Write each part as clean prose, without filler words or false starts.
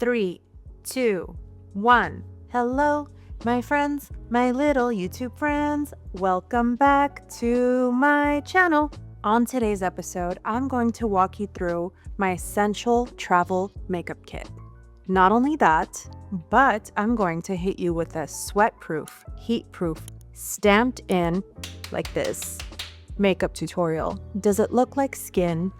3, 2, 1. Hello, my friends, my little YouTube friends. Welcome back to my channel. On today's episode, I'm going to walk you through my essential travel makeup kit. Not only that, but I'm going to hit you with a sweat-proof, heat-proof, stamped in like this makeup tutorial. Does it look like skin?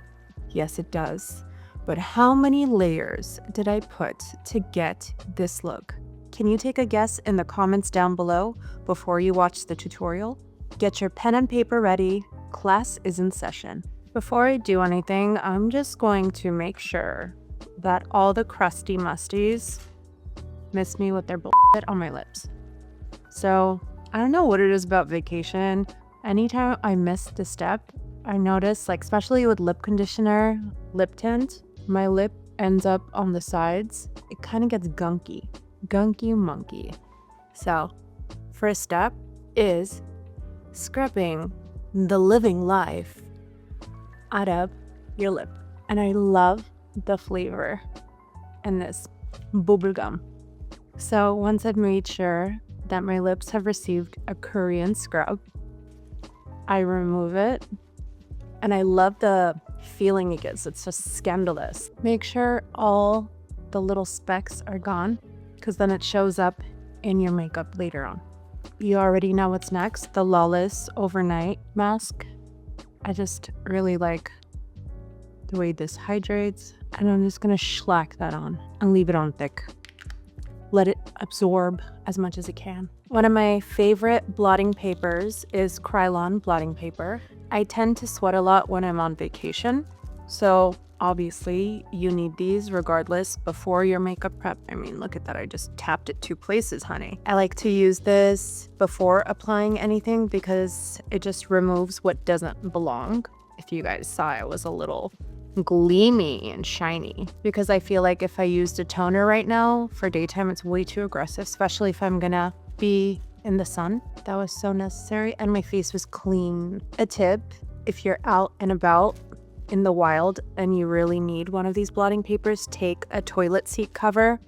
Yes, it does. But how many layers did I put to get this look? Can you take a guess in the comments down below before you watch the tutorial? Get your pen and paper ready. Class is in session. Before I do anything, I'm just going to make sure that all the crusty musties miss me with their bullshit on my lips. So I don't know what it is about vacation. Anytime I miss the step, I notice, like especially with lip conditioner, lip tint, my lip ends up on the sides. It kind of gets gunky monkey. So first step is scrubbing the living life out of your lip. And I love the flavor in this bubblegum. So once I've made sure that my lips have received a Korean scrub, I remove it. And I love the feeling it gives. It's just scandalous. Make sure all the little specks are gone, because then it shows up in your makeup later on. You already know what's next, the LAWLESS overnight mask. I just really like the way this hydrates, and I'm just gonna shellac that on and leave it on thick. Let it absorb as much as it can. One of my favorite blotting papers is KRYOLAN blotting paper. I tend to sweat a lot when I'm on vacation, so obviously you need these regardless before your makeup prep. I mean, look at that, I just tapped it 2 places, honey. I like to use this before applying anything because it just removes what doesn't belong. If you guys saw, it was a little gleamy and shiny, because I feel like if I used a toner right now for daytime, it's way too aggressive, especially if I'm gonna be in the sun. That was so necessary, and my face was clean. A tip, if you're out and about in the wild and you really need one of these blotting papers, take a toilet seat cover.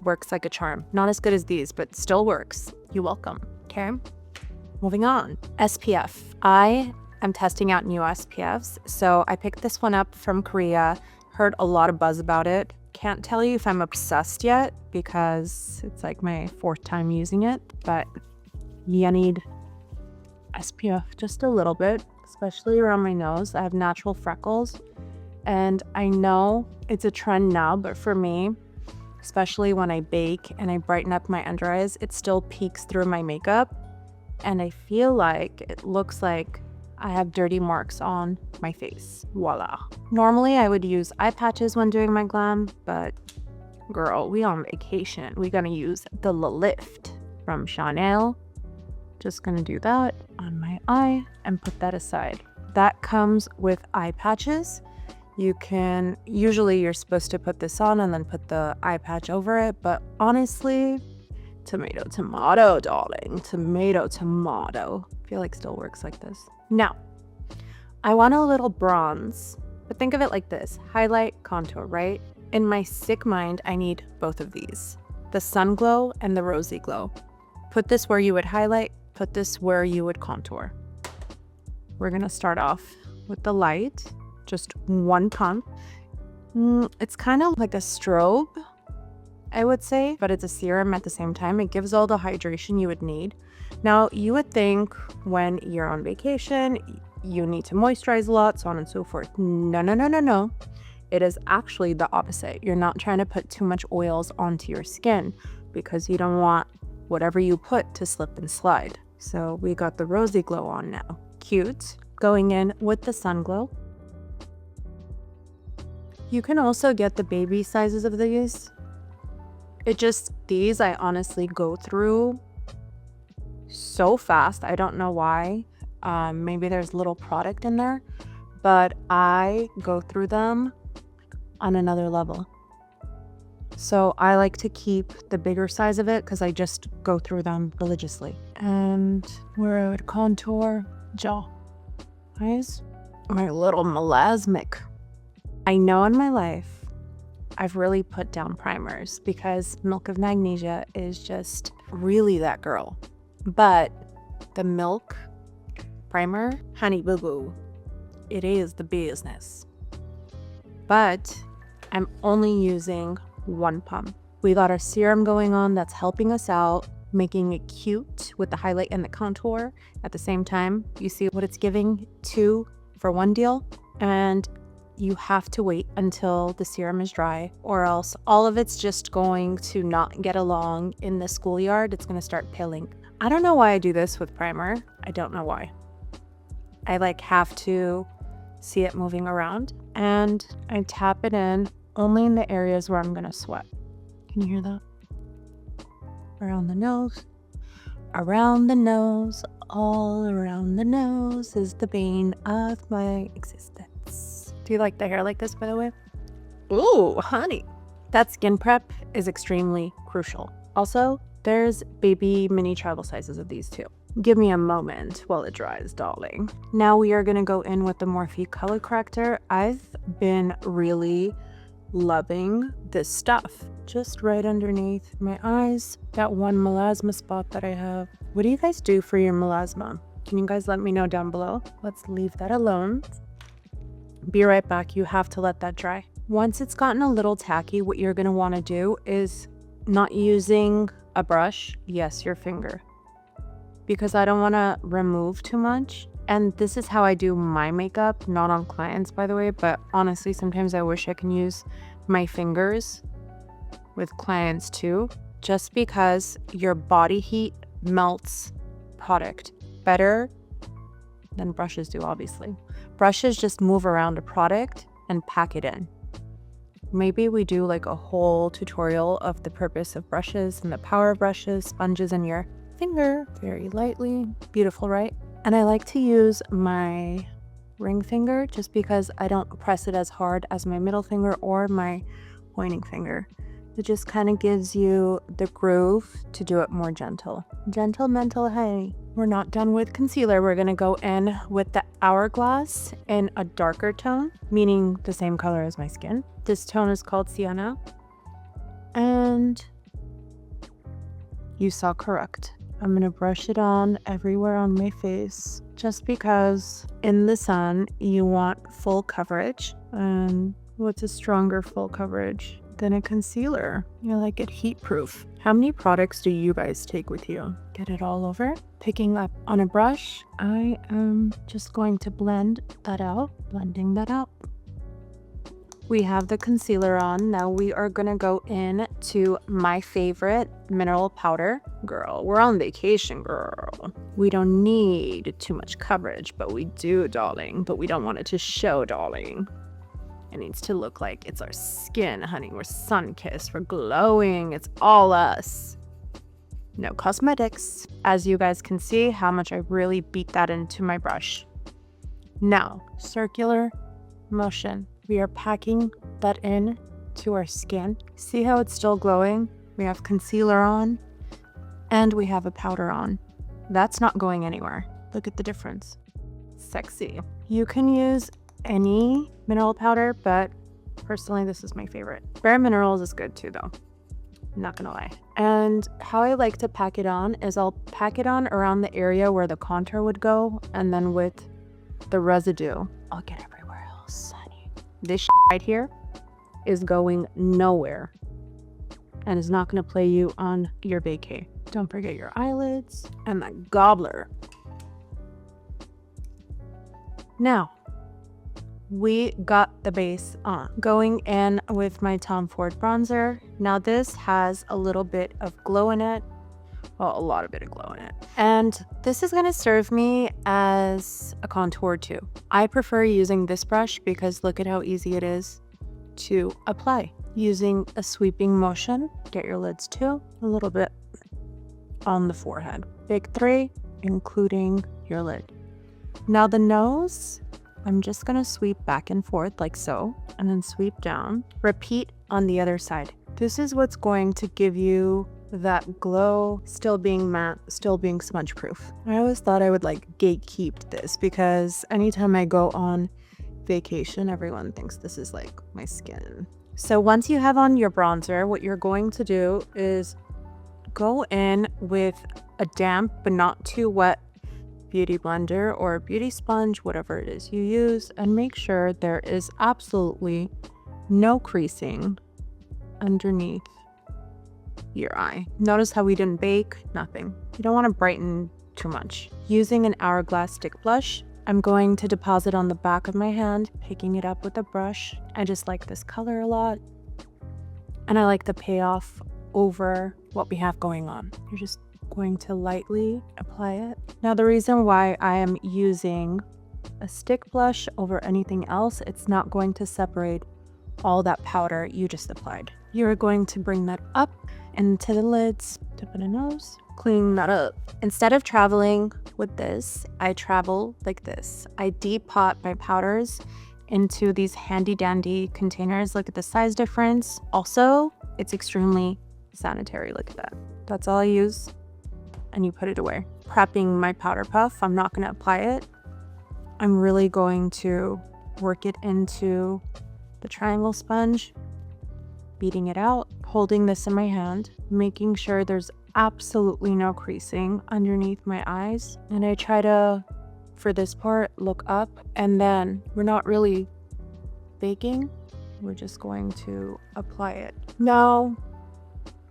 Works like a charm. Not as good as these, but still works. You're welcome. Okay, moving on. SPF. I'm testing out new SPFs, so I picked this one up from Korea. Heard a lot of buzz about it. Can't tell you if I'm obsessed yet because it's like my 4th time using it, but you need SPF just a little bit, especially around my nose. I have natural freckles, and I know it's a trend now, but for me, especially when I bake and I brighten up my under eyes, it still peeks through my makeup, and I feel like it looks like I have dirty marks on my face. Voila. Normally I would use eye patches when doing my glam, but girl, we on vacation. We gonna use the Lift from Chanel. Just gonna do that on my eye and put that aside. That comes with eye patches. You can, usually you're supposed to put this on and then put the eye patch over it, but honestly, tomato, tomato, darling. Tomato, tomato. I feel like still works like this. Now, I want a little bronze, but think of it like this. Highlight, contour, right? In my sick mind, I need both of these. The Sun Glow and the Rosy Glow. Put this where you would highlight, put this where you would contour. We're gonna start off with the light, just 1 pump. It's kind of like a strobe, I would say, but it's a serum at the same time. It gives all the hydration you would need. Now, you would think when you're on vacation, you need to moisturize a lot, so on and so forth. No. It is actually the opposite. You're not trying to put too much oils onto your skin because you don't want whatever you put to slip and slide. So we got the Rosy Glow on now. Cute. Going in with the Sun Glow. You can also get the baby sizes of these. These I honestly go through so fast. I don't know why. Maybe there's little product in there, but I go through them on another level. So I like to keep the bigger size of it because I just go through them religiously. And where I would contour, jaw, eyes, my little melasmic. I know in my life I've really put down primers because Milk of Magnesia is just really that girl. But the Milk primer, honey boo boo, it is the business. But I'm only using one pump. We got our serum going on that's helping us out, making it cute with the highlight and the contour at the same time. You see what it's giving? 2 for 1 deal. And you have to wait until the serum is dry, or else all of it's just going to not get along in the schoolyard. It's going to start peeling. I don't know why I do this with primer. I don't know why. I like have to see it moving around, and I tap it in only in the areas where I'm going to sweat. Can you hear that? Around the nose, all around the nose is the bane of my existence. Do you like the hair like this, by the way? Ooh, honey. That skin prep is extremely crucial. Also, there's baby mini travel sizes of these too. Give me a moment while it dries, darling. Now we are gonna go in with the Morphe color corrector. I've been really loving this stuff. Just right underneath my eyes, that one melasma spot that I have. What do you guys do for your melasma? Can you guys let me know down below? Let's leave that alone. Be right back. You have to let that dry. Once it's gotten a little tacky, what you're gonna wanna do is not using a brush, yes, your finger, because I don't wanna remove too much. And this is how I do my makeup, not on clients, by the way, but honestly, sometimes I wish I can use my fingers with clients too, just because your body heat melts product better than brushes do, obviously. Brushes just move around a product and pack it in. Maybe we do like a whole tutorial of the purpose of brushes and the power of brushes, sponges in your finger, very lightly. Beautiful, right? And I like to use my ring finger just because I don't press it as hard as my middle finger or my pointing finger. It just kind of gives you the groove to do it more gentle. Gentle mental, hey. We're not done with concealer. We're gonna go in with the Hourglass in a darker tone, meaning the same color as my skin. This tone is called Sienna. And you saw correct. I'm gonna brush it on everywhere on my face just because in the sun you want full coverage. And what's a stronger full coverage than a concealer? You like it heat proof. How many products do you guys take with you? Get it all over. Picking up on a brush, I am just going to blend that out, blending that out. We have the concealer on. Now we are gonna go in to my favorite mineral powder. Girl, we're on vacation, girl. We don't need too much coverage, but we do, darling. But we don't want it to show, darling. It needs to look like it's our skin, honey. We're sun-kissed, we're glowing. It's all us. No cosmetics. As you guys can see how much I really beat that into my brush. Now, circular motion. We are packing that in to our skin. See how it's still glowing? We have concealer on and we have a powder on. That's not going anywhere. Look at the difference. Sexy. You can use any mineral powder, but personally this is my favorite. Bare Minerals is good too though. Not gonna lie. And how I like to pack it on is I'll pack it on around the area where the contour would go, and then with the residue, I'll get everywhere else. This right here is going nowhere and is not going to play you on your vacay. Don't forget your eyelids and that gobbler. Now, we got the base on. Going in with my Tom Ford bronzer. Now this has a little bit of glow in it. Well, a lot of bit of glow in it. And this is gonna serve me as a contour too. I prefer using this brush because look at how easy it is to apply. Using a sweeping motion, get your lids too, a little bit on the forehead. Big 3, including your lid. Now the nose, I'm just gonna sweep back and forth like so, and then sweep down. Repeat on the other side. This is what's going to give you that glow, still being matte, still being smudge proof. I always thought I would like gatekeep this because anytime I go on vacation, everyone thinks this is like my skin. So once you have on your bronzer, what you're going to do is go in with a damp but not too wet beauty blender or beauty sponge, whatever it is you use, and make sure there is absolutely no creasing underneath your eye. Notice how we didn't bake, nothing. You don't want to brighten too much. Using an Hourglass stick blush, I'm going to deposit on the back of my hand, picking it up with a brush. I just like this color a lot, and I like the payoff over what we have going on. You're just going to lightly apply it. Now, the reason why I am using a stick blush over anything else, it's not going to separate all that powder you just applied. You're going to bring that up into the lids, tip of the nose, clean that up. Instead of traveling with this, I travel like this. I depot my powders into these handy dandy containers. Look at the size difference. Also, it's extremely sanitary. Look at that. That's all I use, and you put it away. Prepping my powder puff, I'm not going to apply it. I'm really going to work it into the triangle sponge, beating it out, holding this in my hand, making sure there's absolutely no creasing underneath my eyes. And I try to, for this part, look up, and then we're not really baking. We're just going to apply it. Now,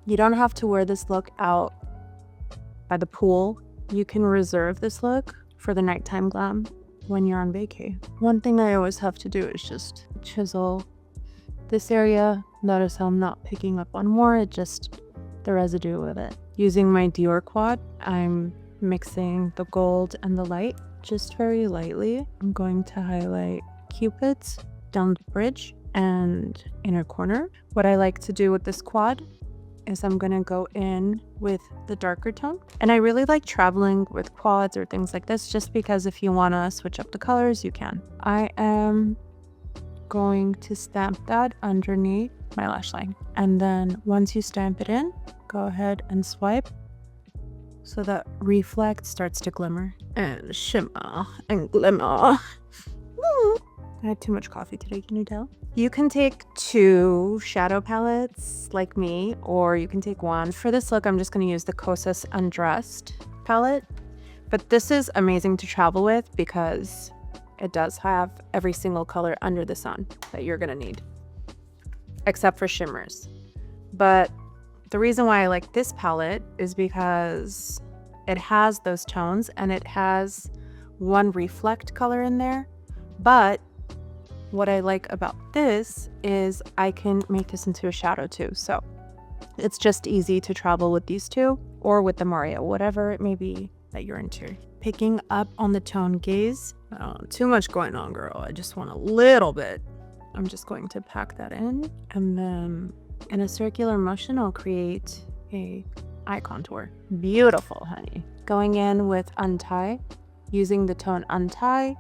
you don't have to wear this look out by the pool. You can reserve this look for the nighttime glam when you're on vacay. One thing I always have to do is just chisel this area. Notice how I'm not picking up on more, it just the residue of it. Using my Dior quad, I'm mixing the gold and the light just very lightly. I'm going to highlight cupids down the bridge and inner corner. What I like to do with this quad is I'm gonna go in with the darker tone. And I really like traveling with quads or things like this, just because if you wanna switch up the colors, you can. I am going to stamp that underneath my lash line. And then once you stamp it in, go ahead and swipe so that reflect starts to glimmer and shimmer and glimmer. I had too much coffee today, can you tell? You can take 2 shadow palettes like me, or you can take 1. For this look, I'm just going to use the Kosas Undressed palette. But this is amazing to travel with because it does have every single color under the sun that you're going to need, except for shimmers. But the reason why I like this palette is because it has those tones and it has 1 reflect color in there. But what I like about this is I can make this into a shadow too. So it's just easy to travel with these 2 or with the Mario, whatever it may be that you're into. Picking up on the tone gaze. Too much going on, girl. I just want a little bit. I'm just going to pack that in, and then in a circular motion, I'll create a eye contour. Beautiful, honey. Going in with Untie, using the tone Untie,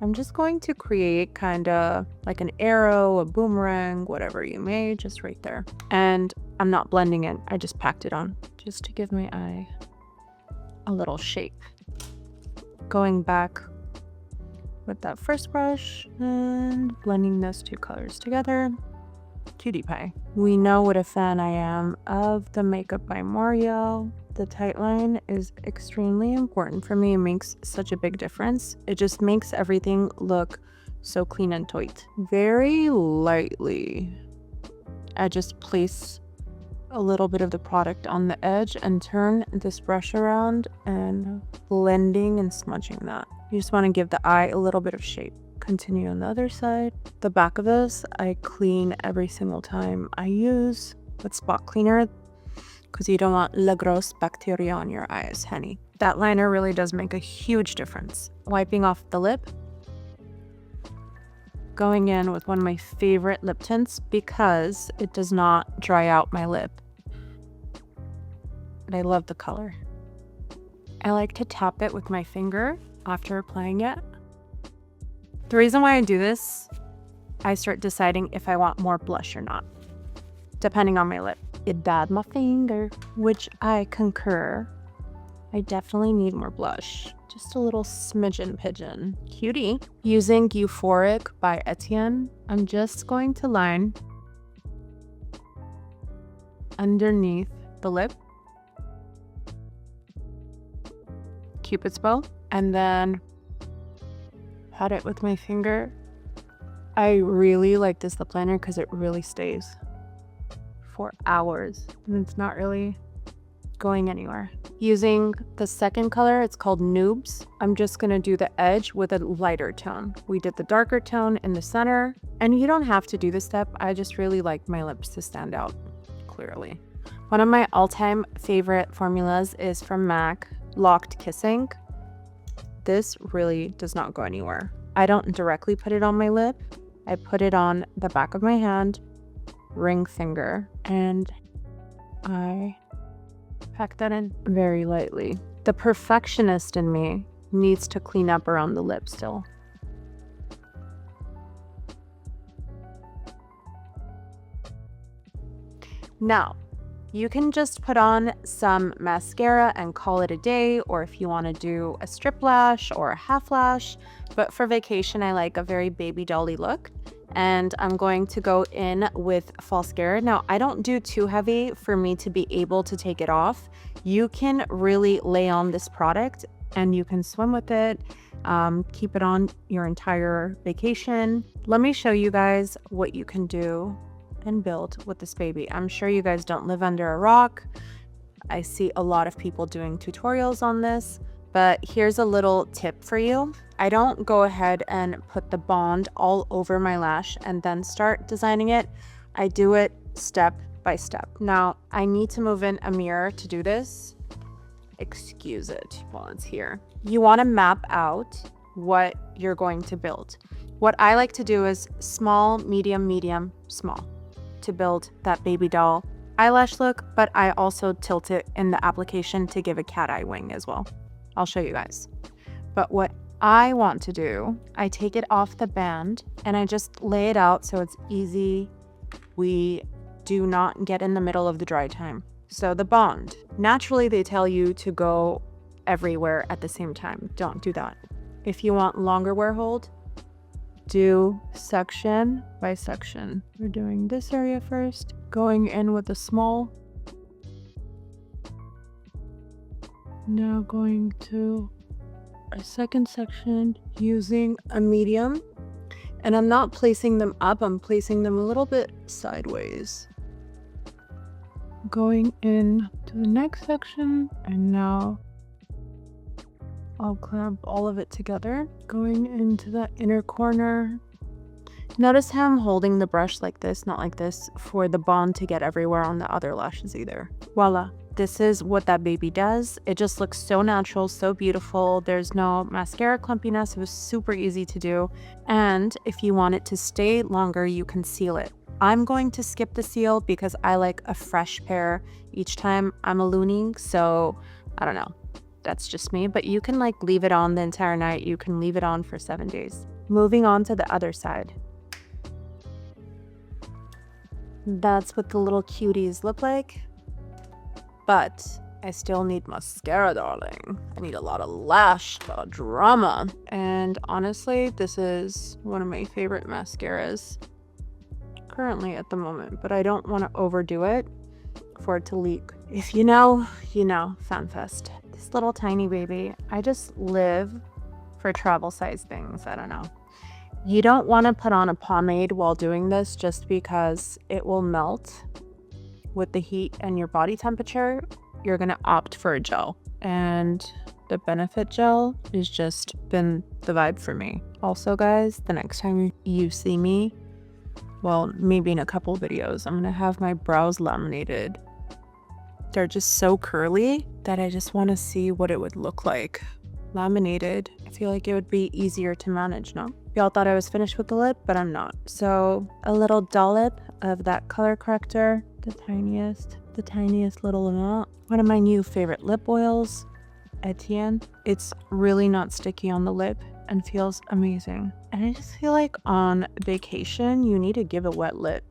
I'm just going to create kind of like an arrow, a boomerang, whatever you may, just right there. And I'm not blending it. I just packed it on just to give my eye a little shape. Going back with that first brush and blending those 2 colors together. Cutie pie. We know what a fan I am of the makeup by Mario. The tight line is extremely important for me. It makes such a big difference. It just makes everything look so clean and tight. Very lightly, I just place a little bit of the product on the edge and turn this brush around and blending and smudging that. You just want to give the eye a little bit of shape. Continue on the other side. The back of this, I clean every single time I use with spot cleaner because you don't want la grosse bacteria on your eyes, honey. That liner really does make a huge difference. Wiping off the lip. Going in with one of my favorite lip tints because it does not dry out my lip. And I love the color. I like to tap it with my finger after applying it. The reason why I do this, I start deciding if I want more blush or not, depending on my lip. It died my finger, which I concur. I definitely need more blush. Just a little smidgen pigeon. Cutie. Using Euphoric by Etienne, I'm just going to line underneath the lip, Cupid's bow, and then pat it with my finger. I really like this lip liner because it really stays for hours and it's not really going anywhere. Using the second color, it's called Noobs. I'm just gonna do the edge with a lighter tone. We did the darker tone in the center, and you don't have to do this step. I just really like my lips to stand out clearly. One of my all-time favorite formulas is from MAC, Locked Kissing. This really does not go anywhere. I don't directly put it on my lip. I put it on the back of my hand, ring finger, and I pack that in very lightly. The perfectionist in me needs to clean up around the lip still. Now, you can just put on some mascara and call it a day, or if you want to do a strip lash or a half lash. But for vacation, I like a very baby dolly look. And I'm going to go in with mascara. Now, I don't do too heavy for me to be able to take it off. You can really lay on this product and you can swim with it, keep it on your entire vacation. Let me show you guys what you can do and build with this baby. I'm sure you guys don't live under a rock. I see a lot of people doing tutorials on this, but here's a little tip for you. I don't go ahead and put the bond all over my lash and then start designing it. I do it step by step. Now, I need to move in a mirror to do this. Excuse it while it's here. You want to map out what you're going to build. What I like to do is small, medium, medium, small to build that baby doll eyelash look, but I also tilt it in the application to give a cat eye wing as well. I'll show you guys. But what I want to do, I take it off the band and I just lay it out so it's easy. We do not get in the middle of the dry time. So the bond, naturally they tell you to go everywhere at the same time. Don't do that. If you want longer wear hold, do section by section. We're doing this area first, going in with a small. Now going to a second section using a medium. And I'm not placing them up, I'm placing them a little bit sideways. Going in to the next section, and now I'll clamp all of it together. Going into that inner corner. Notice how I'm holding the brush like this, not like this, for the bond to get everywhere on the other lashes either. Voila. This is what that baby does. It just looks so natural, so beautiful. There's no mascara clumpiness. It was super easy to do. And if you want it to stay longer, you can seal it. I'm going to skip the seal because I like a fresh pair each time I'm ballooning. So I don't know. That's just me. But you can like leave it on the entire night. You can leave it on for 7 days. Moving on to the other side. That's what the little cuties look like. But I still need mascara, darling. I need a lot of lash, a lot of drama. And honestly, this is one of my favorite mascaras currently at the moment, but I don't want to overdo it for it to leak. If you know, you know, FanFest. This little tiny baby, I just live for travel size things. I don't know. You don't want to put on a pomade while doing this just because it will melt with the heat and your body temperature. You're gonna opt for a gel, and the Benefit gel has just been the vibe for me. Also guys, the next time you see me, well, maybe in a couple videos, I'm gonna have my brows laminated. They're just so curly that I just want to see what it would look like laminated. I feel like it would be easier to manage, no? Y'all thought I was finished with the lip, but I'm not. So a little dollop of that color corrector, the tiniest little amount. One of my new favorite lip oils, Etienne. It's really not sticky on the lip and feels amazing. And I just feel like on vacation, you need to give a wet lip.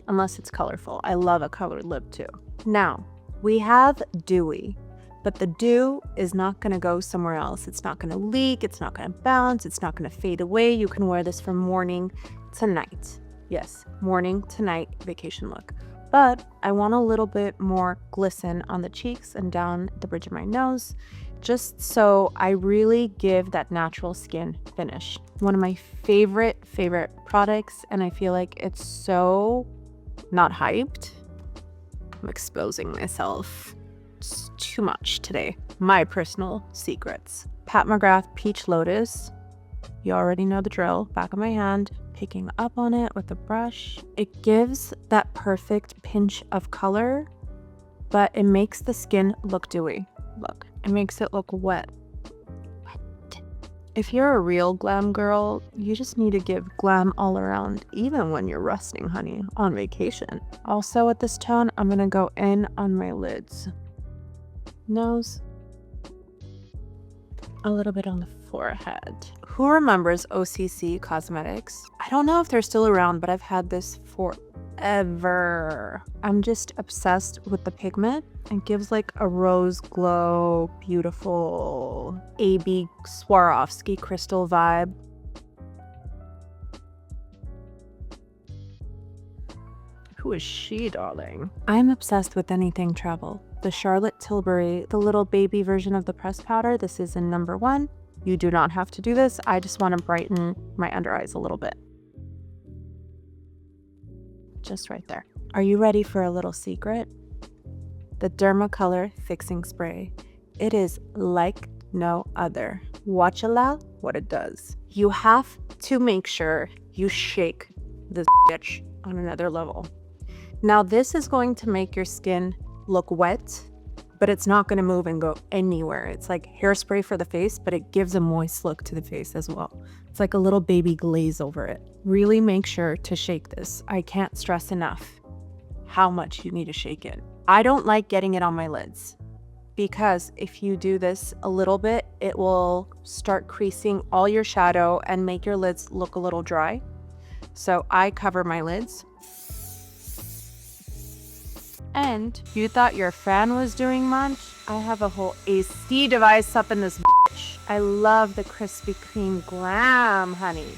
Unless it's colorful. I love a colored lip too. Now, we have Dewy. But the dew is not going to go somewhere else. It's not going to leak. It's not going to bounce. It's not going to fade away. You can wear this from morning to night. Yes, morning to night vacation look. but I want a little bit more glisten on the cheeks and down the bridge of my nose, just so I really give that natural skin finish. One of my favorite products, and I feel like it's so not hyped. I'm exposing myself. It's too much today. My personal secrets. Pat McGrath Peach Lotus. You already know the drill. Back of my hand, picking up on it with a brush. It gives that perfect pinch of color, but it makes the skin look dewy. Look, it makes it look wet. If you're a real glam girl, you just need to give glam all around, even when you're resting, honey, on vacation. Also with this tone, I'm gonna go in on my lids. Nose. A little bit on the forehead. Who remembers OCC Cosmetics? I don't know if they're still around, but I've had this forever. I'm just obsessed with the pigment. It gives like a rose glow, beautiful A.B. Swarovski crystal vibe. Who is she, darling? I'm obsessed with anything travel. The Charlotte Tilbury, the little baby version of the pressed powder. This is in number 1. You do not have to do this. I just want to brighten my under eyes a little bit. Just right there. Are you ready for a little secret? The Dermacolor Fixing Spray. It is like no other. Watch what it does. You have to make sure you shake this bitch on another level. Now this is going to make your skin look wet, but it's not going to move and go anywhere. It's like hairspray for the face, but it gives a moist look to the face as well. It's like a little baby glaze over it. Really make sure to shake this. I can't stress enough how much you need to shake it. I don't like getting it on my lids because if you do this a little bit, it will start creasing all your shadow and make your lids look a little dry. So I cover my lids. And you thought your fan was doing much? I have a whole AC device up in this bitch. I love the Krispy Kreme Glam, honey.